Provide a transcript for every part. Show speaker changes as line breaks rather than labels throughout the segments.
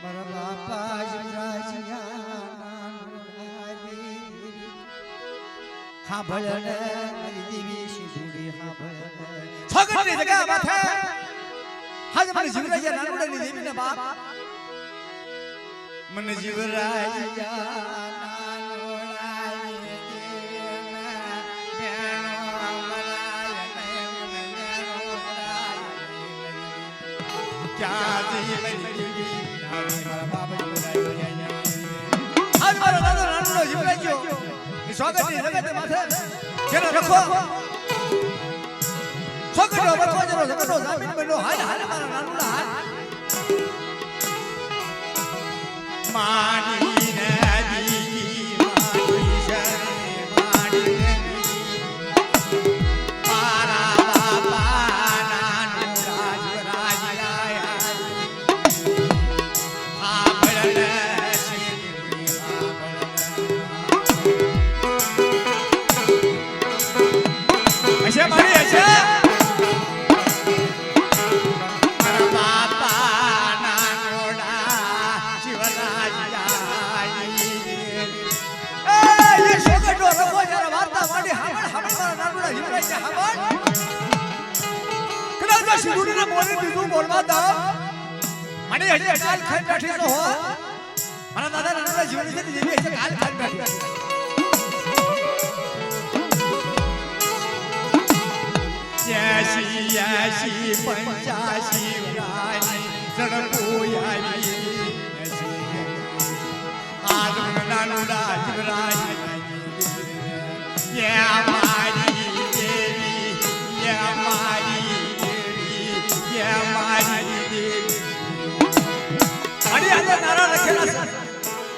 મારા બાપા જીવરાજિયા હા ભળને મારી દેવી શિધુડી હા ભળને છોકરની જગ્યા માથે હાજ મને જીવરાજિયા નાનોડાની દેવીને બાપ મને જીવરાજિયા क्या जी मेरी देवी मारा बाबा आज मारा दादा नानूडो जीवराज्यो સ્વાગત ની જગત માથે જેનો રખો છોકરો બચો જેનો જગતનો જામીન બન્યો હાલ હાલ મારા નાનૂડા હાલ માની ને દી માની શરે માની ને મારા બાપા નાનૂડા જીવરાજિયા હા ભળને ऐसे मारी ऐसे मारा बापा नानोडा जीवराजિયા ए ये सोगटो रखो जरा वार्ता माडी हामण मारा नानोडा जीवराજિયા हामण कदा जो शिरुडीने बोली बीजू बोलवा दो माडी ऐसे काल खाई बैठी तो हो मारा दादा नानोडा जीवराજિયા देवी ऐसे काल खाई बैठी याशी याशी पंचाशी रानी सड़कोयावी आज नानूडा जीवराजिયા ये हमारी देवी ये हमारी देवी ये हमारी देवी अरे आज नारा लखेला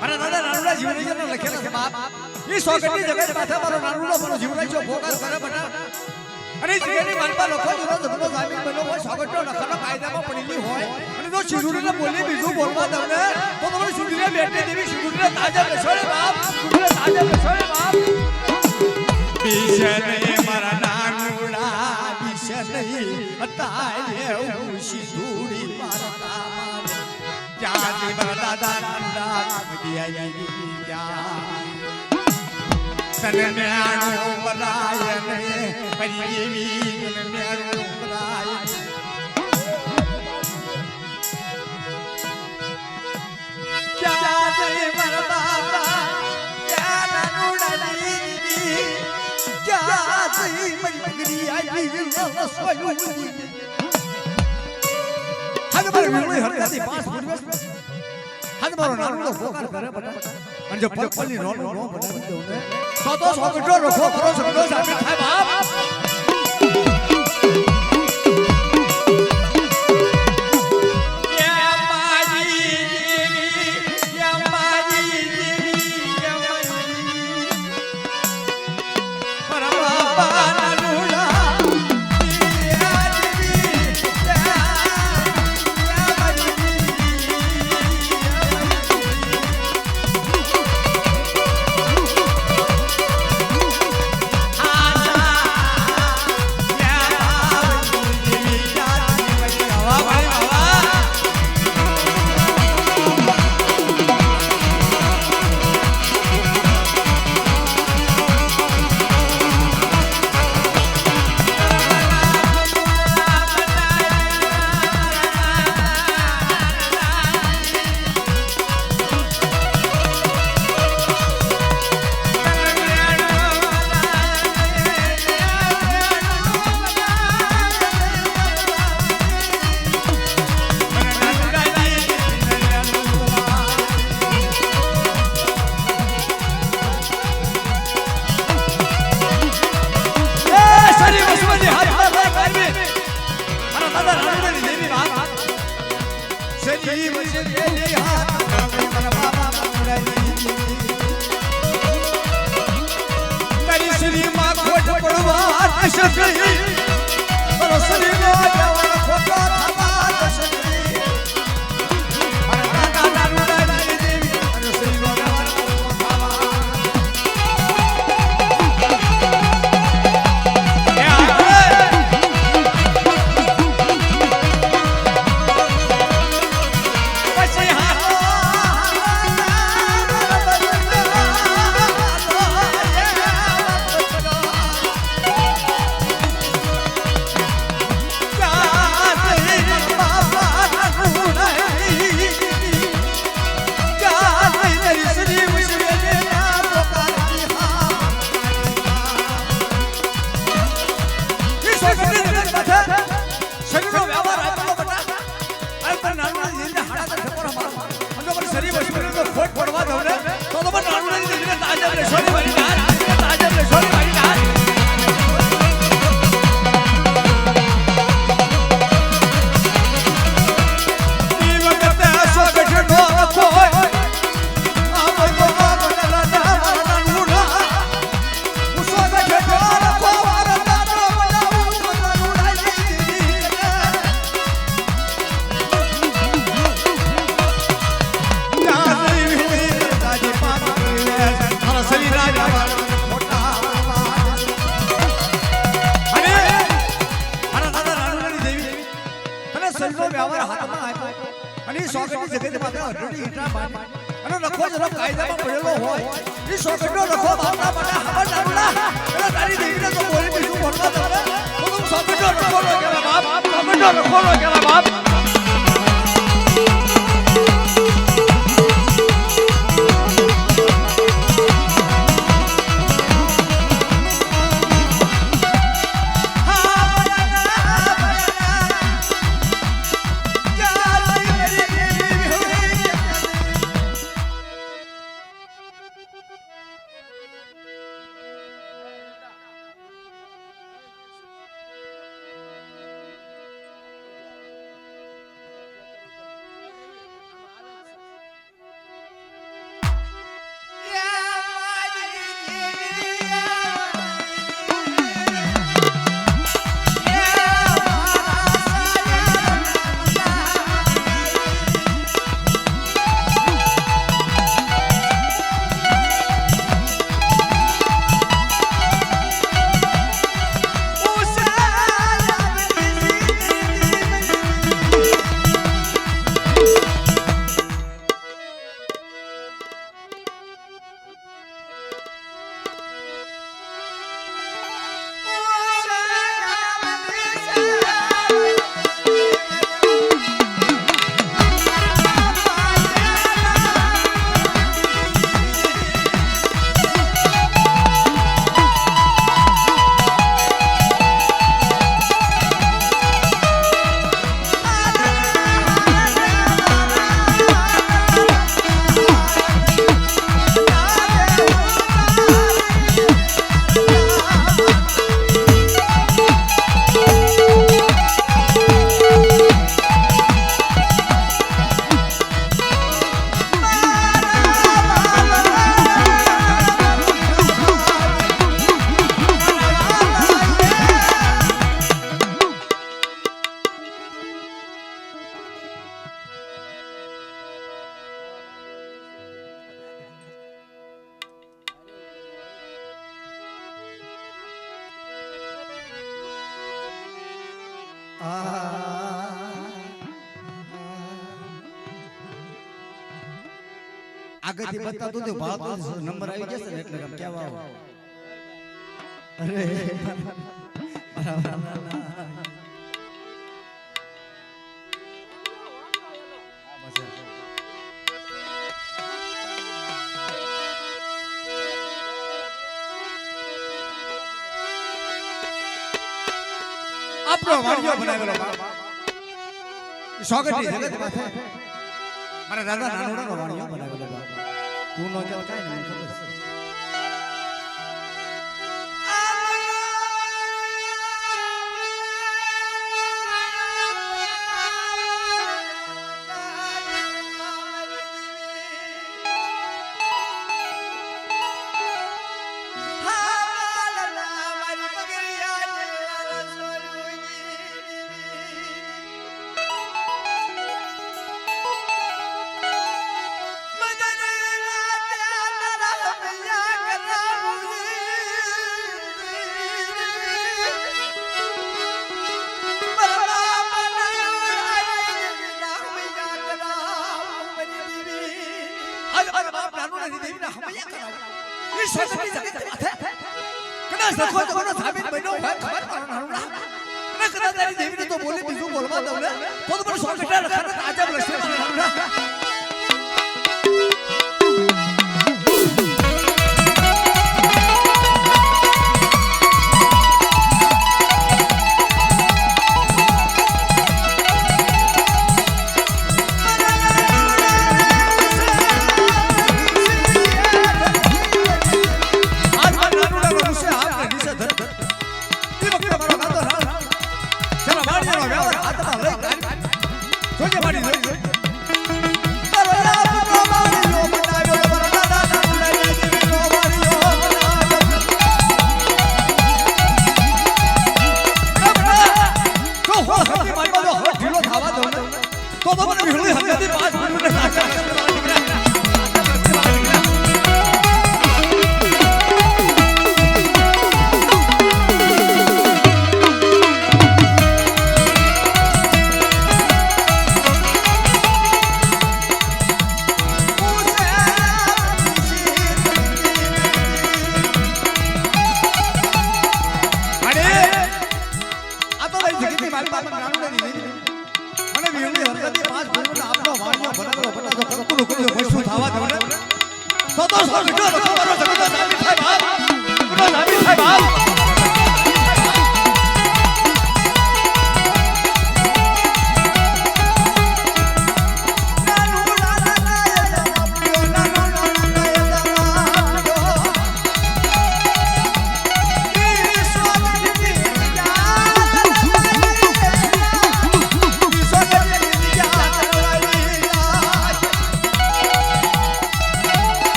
मारा दादा नानूडा जीवराજિયાનો લખેલા છે બાપ એ સોગટની જગત માથે મારો નાનૂડો મારો જીવરાજિયો ભોગાર કરે બટા અરે જીની માનપા લોકો જુનો જગતનો જામીન બન્યો હોય સ્વાગતનો નખનો કાયદામાં પડેલી હોય અને જો શિરુડીને બોલી બીજું બોલવા દઉં ને તો તમારી શિરુડીને બેટી દેવી શિરુડીને તાજા બેસોડે બાપ શિરુડીને તાજા બેસોડે બાપ બીજને મારા નાનૂડા બીજને અતારે હું શિરુડી મારતા મારે ક્યાંથી મારા દાદા નાનૂડા મદિયાઈ ગયા તને મેણો બરાય ને પરિવી તને મેણો બરાય ક્યા જય મારા બાબા ક્યા નાનૂડા દીદી ક્યા જય મારી પગડી આવી રસોયું હાજ મારે વિમળી હરકતી પાસ પૂર્વસ હાજ મારો નાનૂડો ભોકાર કરે બટા અને જો પગપલની રોનો નો બનાવી દઉં ને તો સોગટો રખો કરો સગડો સાબિત થાય બાપ
આગળથી બતાતું તો ભાવ નંબર આવી જશે ને એટલે કેવા અરે
આપણો વાડિયો બનાવેલો સ્વાગતની જગત માથે મારા દાદા નાનોડાનો વાડિયો બનાવેલો તું નો ચાલ કાઈ મને ખબર છે
તો મને ભીડું હમણાંથી 5 મિનિટને સાચા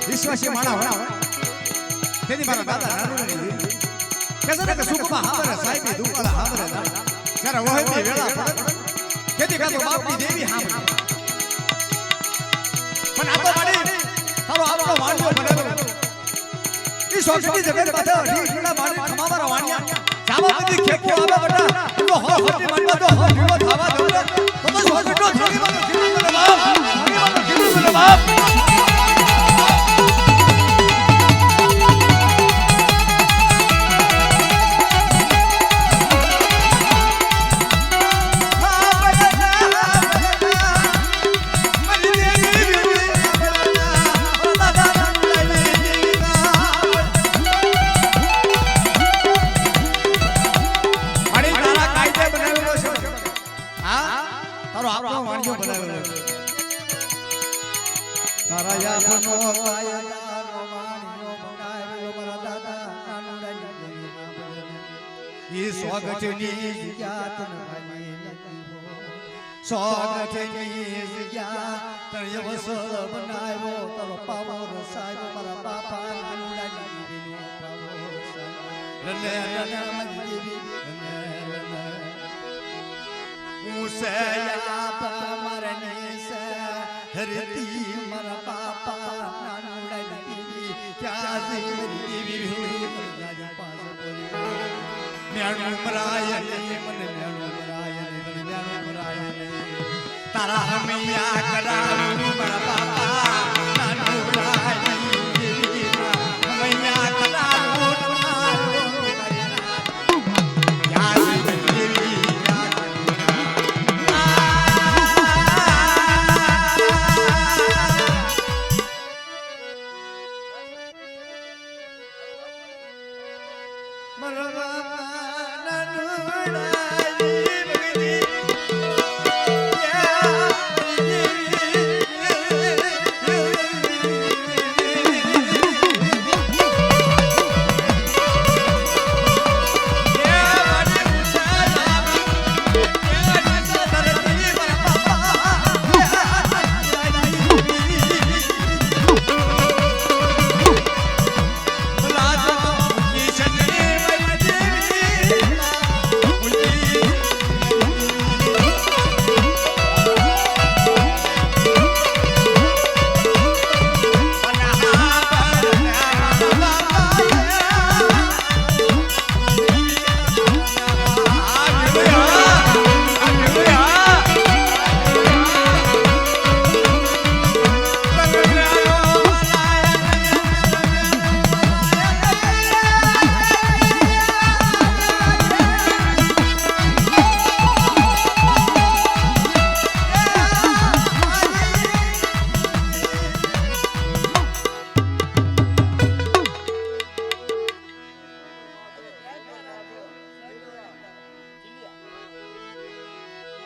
વિશ્વાસી માણા તેની મારા દાદા નાનું કેસે ને કે સુખમાં હામરે સાહેબી દુકાળા હામરે જ્યારે વહેતી વેળા પડે કેતી કાતો બાપની દેવી હામરે પણ આ તો મારી તારો આપણો વાણિયો બનેલો ઈ સોચની જગત માથે ઢીકડા મારી ખમાવારા વાણિયા જાવા બધી ખેપો આવે બટા તો હો હોતી માનવા તો હો ઢીલો થાવા દો તો સોચનો ધણી માં ધણી મને બાપ ધણી માં ધણી મને બાપ તારા હમિયા કરાવું મારા બાપા નાનું રાજી હમિયા કરાવું યાદ દેવી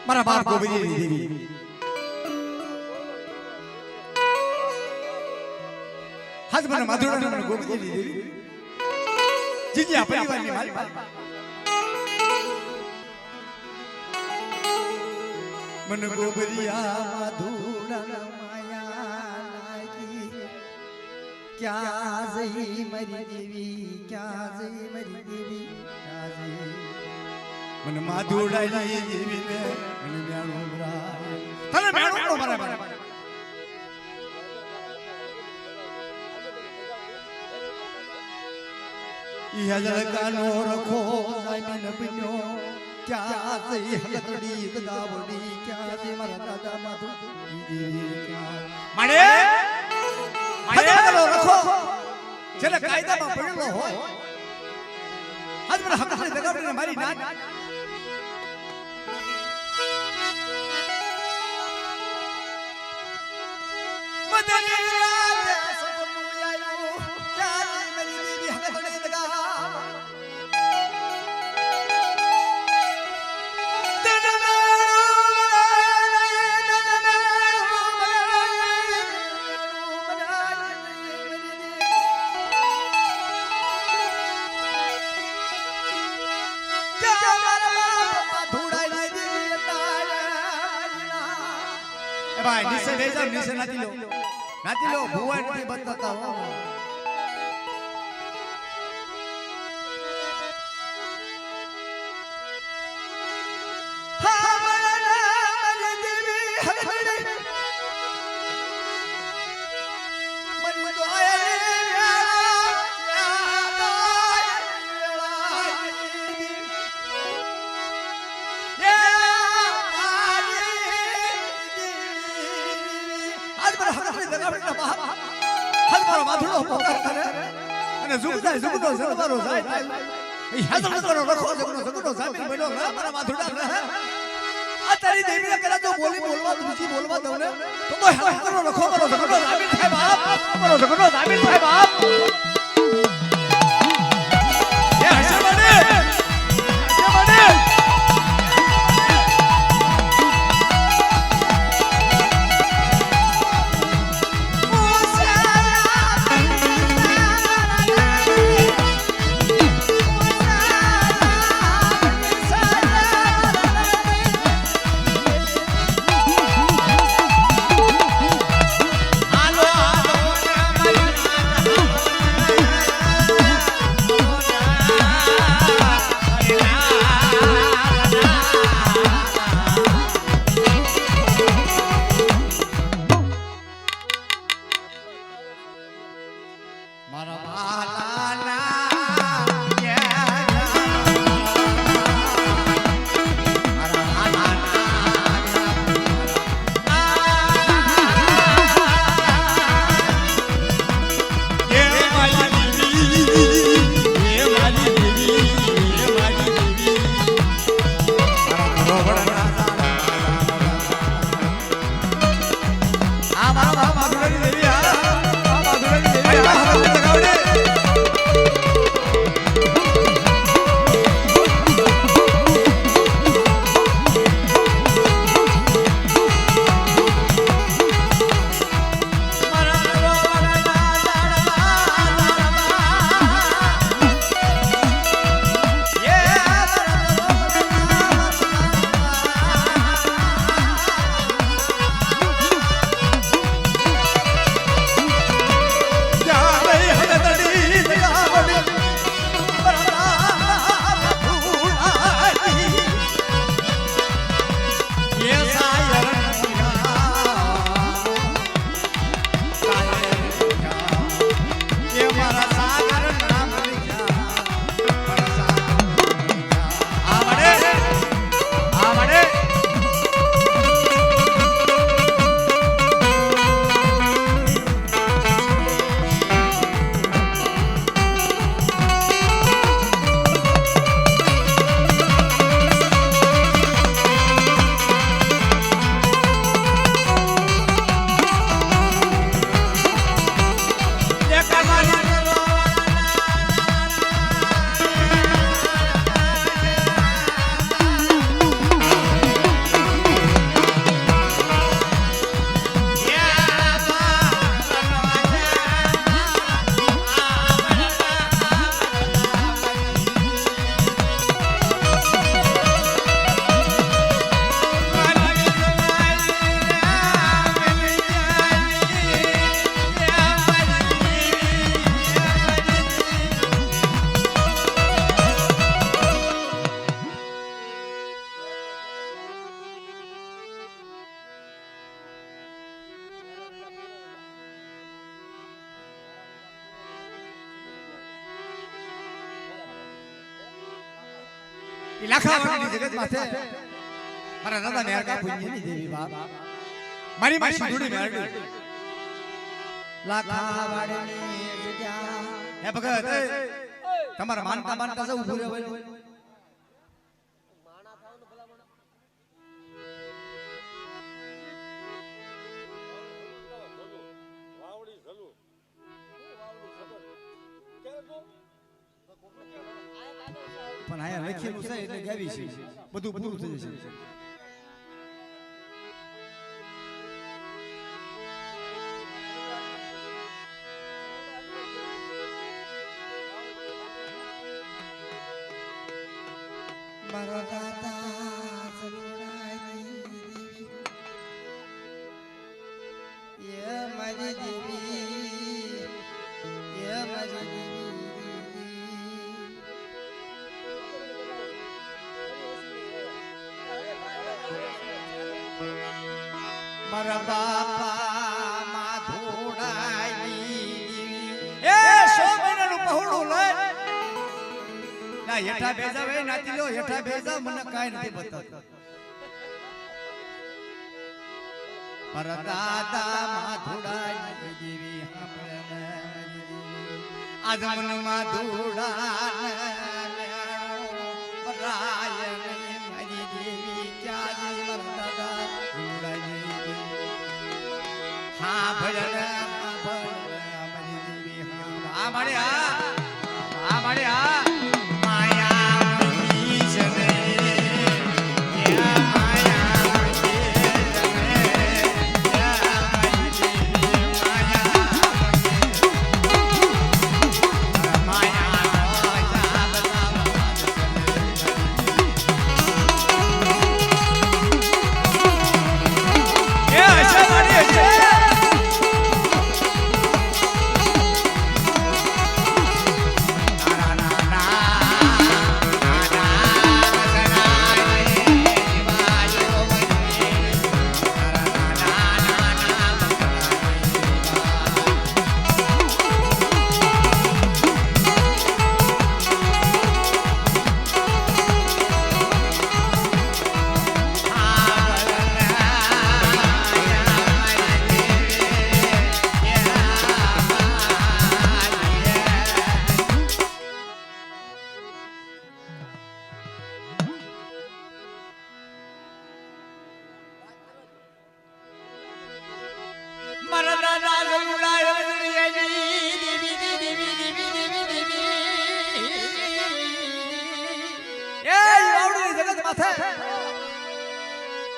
મારા બાપ ગોવિંદની દેવી હાજ મને માધુરાના ગોવિંદની દેવી જીજ્યા પરિવારની માલપા मन गोबरिया माधुरा माया लागी ક્યાં જઈ મારી દેવી ક્યાં જઈ મારી દેવી ક્યાં જઈ મને માધુડાઈ દેવી ને મને મેણો ભરાય તને મેણો ભરાય ઈ હજળકાનો રખો સાઈબન બન્યો ક્યાં જઈ હલકડી દાવડી ક્યાં જઈ મારા દાદા માધુ દેવી ક્યાં
માડે
હજળકાનો રખો જેને કાયદામાં પડેલો હોય આજ મને હકની દગાવડીને મારી નાચ મદની રાત સપનું આયો ક્યાં મારી દેવી હકની દગા ભાઈ નીચે લઈ જાવ નીચે નાતી લો ભુવન થી બતાતા હો માથુડો પોકાર કરે અને ઝુકડો ઝગવારો જાય એ હાજર કરો રખો ઝગડો સાબિલ બન્યો ના મારા માથુડા રહે આ તારી દેવીને કરા તો બોલવા દૂજી બોલવા દઉં ને તો હાજર કરો રખો ઝગડો સાબિલ થાય બાપ ઝગડો સાબિલ થાય બાપ એ હશે બને લાખા વાળીની જગત માથે મારા દાદા મેરકા પુણ્યની દેવી બાપ મારી માં સિંધુડી મેરડી લાખા વાળીની જગ્યા હે ભગત તમારા માનતા જવું ભૂલે ભાઈ માણા થાવ ને ભલા વાવડી ઝલુ પણ આયા લખેલું છે એટલે ગાવી છે બધું પૂરું થઈ જશે મારા દાદા સરુણાઈ યે મારી દેવી યે મારી દેવી મારા બાપા માધોડાઈ એ 100 મહિનાનું પહોળું લઈ ના હેઠા બેજા વે નાતી લો હેઠા બેજા મને કાઈ નથી બતાવતો મારા દાદા માધોડાઈ દેવી આજ મન માધોડા પરાય મારી દેવી ક્યાં મારા દાદા હા ભજન મારી દેવી હા મારે હા મારે હા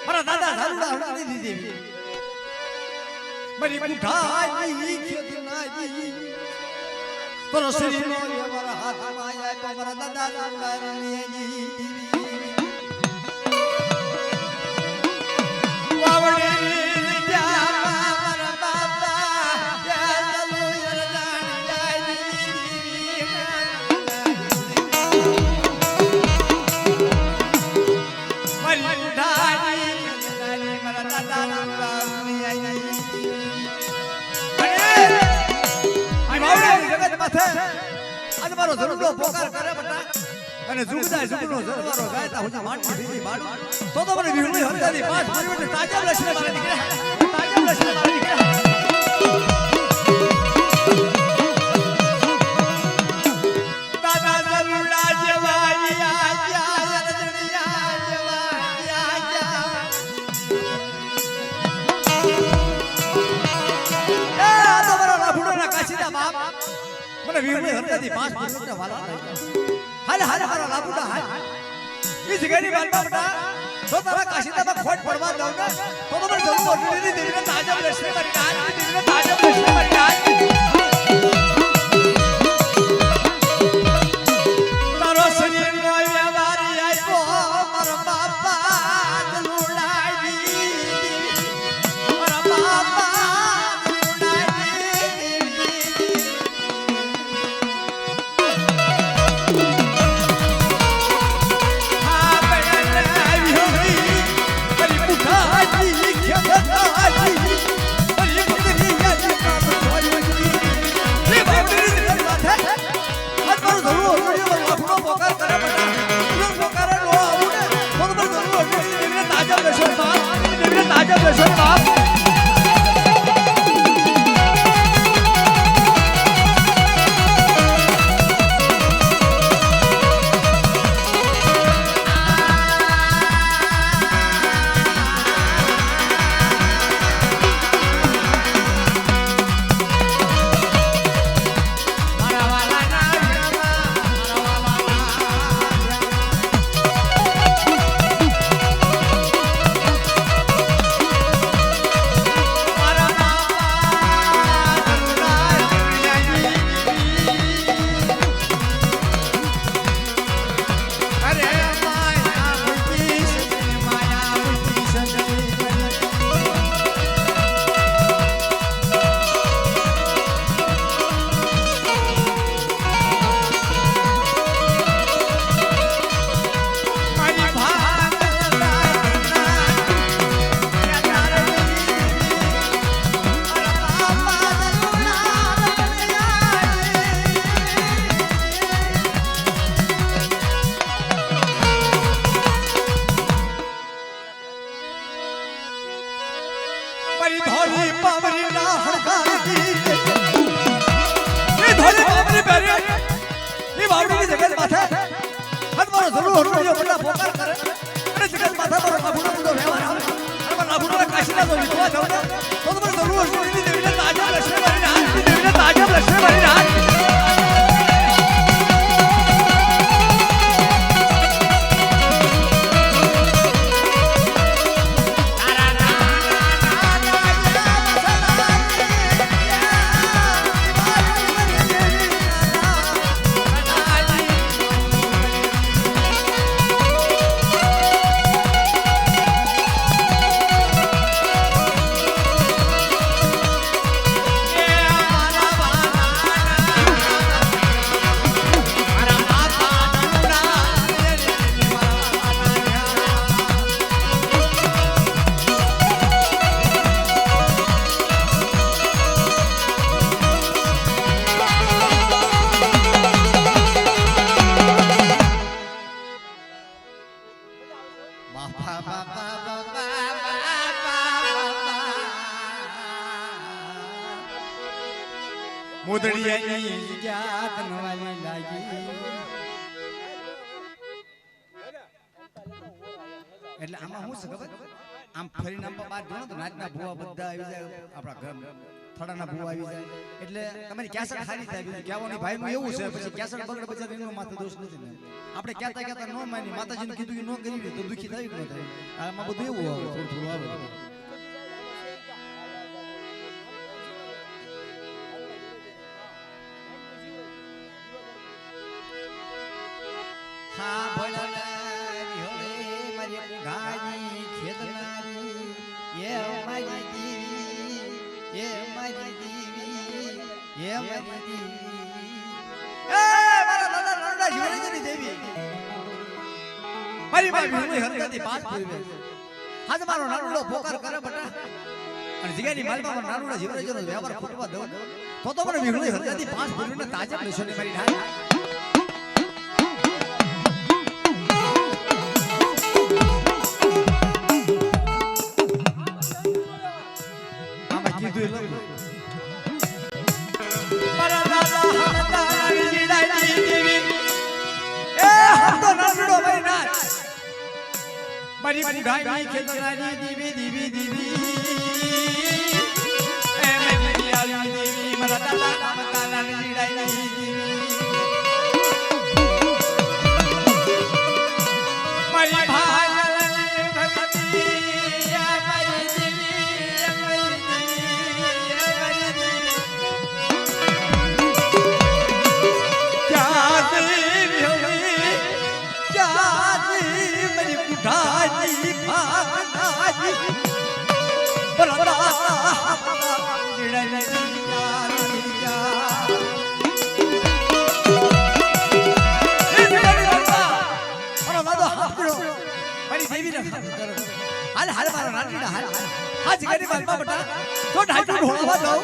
મારા દાદા સારુડા હણાની દેવી મારી બુઢાઈ ખેતનાજી તોરો શરીરનો મારા હાથમાં આયા તો મારા દાદા સારુડાની દેવી વાવડી મારા બાપા ચલો યરદાન જાય મારી બુઢાઈ મારા દાદા સારુડાની આજ મારો જરૂરનો પોકાર કરે બટા અને જુગદાય જુગનો જરવારો ગાયતા હું માટી દીધી માડું તો મને વિહળી હરદાની પાંચ પરિવર્તન તાજા લક્ષણે મારે નીકળ્યા તાજા લક્ષણે મારે નીકળ્યા દાદા જરૂરા જવાઈ આયા રજણિયા જવાઈ આયા એ આ તો મારો લાભુડોના કાશીના બાપ મને વિહળી હરદાની પાંચ પરિવર્તન વાલા હાલ હાલ હાલ લાબુડા હાલ ઈ જગ્યાની વાલમાં બટા જો તારા કાશીદામાં ખોટ પડવા દઉં ને તો મને જરૂર ઓરડીની દેવીને તાજા લક્ષ્મી મારી નાખ દેવીને તાજા લક્ષ્મી મારી નાખ તારો શરીરનો વ્યવહાર આપ્યો મારા બાપા દલુડાઈ મારા બાપા દલુડાઈ Thank you. જરૂર હરજો બટા પોકાર કરે અને જગત માથા પર નાભુનો બધો વ્યવહાર આવે અને નાભુનો કાશીના તો વિધવા જાવ ને તો મને જરૂર હરજો ની દેવીને તાજા લક્ષ્મી મારીને હાથ દેવીને તાજા લક્ષ્મી મારીને હાથ મોદડીયાની જાત નવાલી લાગી એટલે આમાં શું છે ખબર આમ ફરીને આમ બહાર જોનો તો નાચના ભૂવા બધા આવી જાય આપણા ઘર થડાના ભૂવા આવી જાય એટલે તમારી કેસર ખાલી થાય કહેવાની ભાઈ નું એવું છે પછી કેસર બગડે પછી એનો માથે દોષ નથી ને આપણે કહેતા ન માની માતાજીને કીધું કે ન કરી તો દુખી થાય કે ન થાય આમાં બધું એવું આવે થોડું થોડું આવે હા ભોળાનારી હોલે મારી ગાની ખેતનારી એ મારી દેવી એ મારી દેવી એ મારી દેવી એ મારા દાદા નરડા જીવનની દેવી મારી બાઈ હરકતી પાસ પૂરવે હાજ મારો નાનુડો પોકાર કરે બટા અને જીગાની માલમાં નાનુડા જીવનનો વ્યવહાર ખૂટવા દઉં તો મને વિહળી હરકતી પાસ પૂરવીને તાજા લેશો ને મારી ઢાલ મારી બુઢાઈ ખેતરાની દીવી દીવી દીવી એ મારી દિયાળી દેવી મારા દાદા નામ કાલાની જીડાઈ દીવી મારી ભાગલની ભક્તિ એ મારી દેવી એ મારી દેવી એ મારી દેવી ક્યાં દેવી હોલી ક્યાં દેવી મારી બુઢાઈ ભાગનાજી બરતા જીડાઈ हाल हाल मारो नानी हाल आज गनी बालमा बटा तो ढाई ढोळावा जाऊ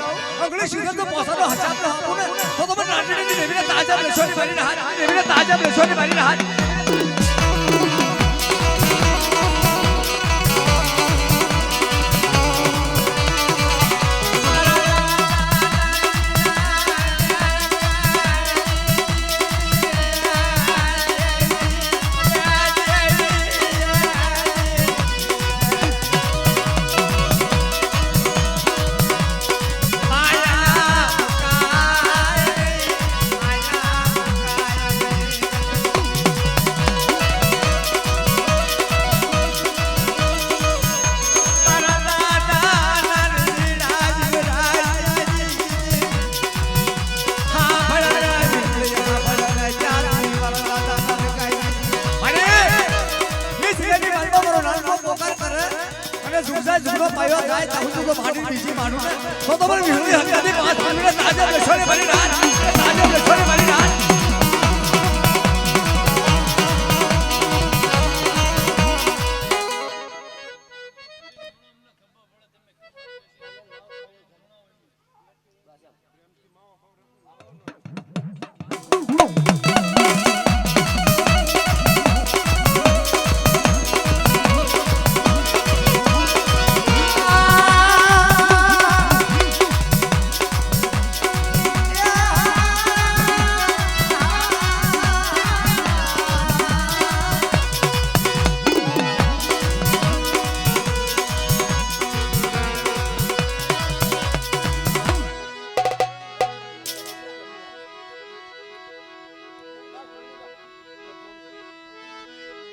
अगले शिगल तो पोसानो हचात हापून तो मन नाटणी देवीने ताजा लेशोनी मारीने हात देवीने ताजा लेशोनी मारीने हात जुगो पायो जाए ताहु जुगो भाडी बीजी मानु तो मन विहली हल्दी पास मानु ताजा लेशोनी मारी रात ताजा लेशोनी मारी रात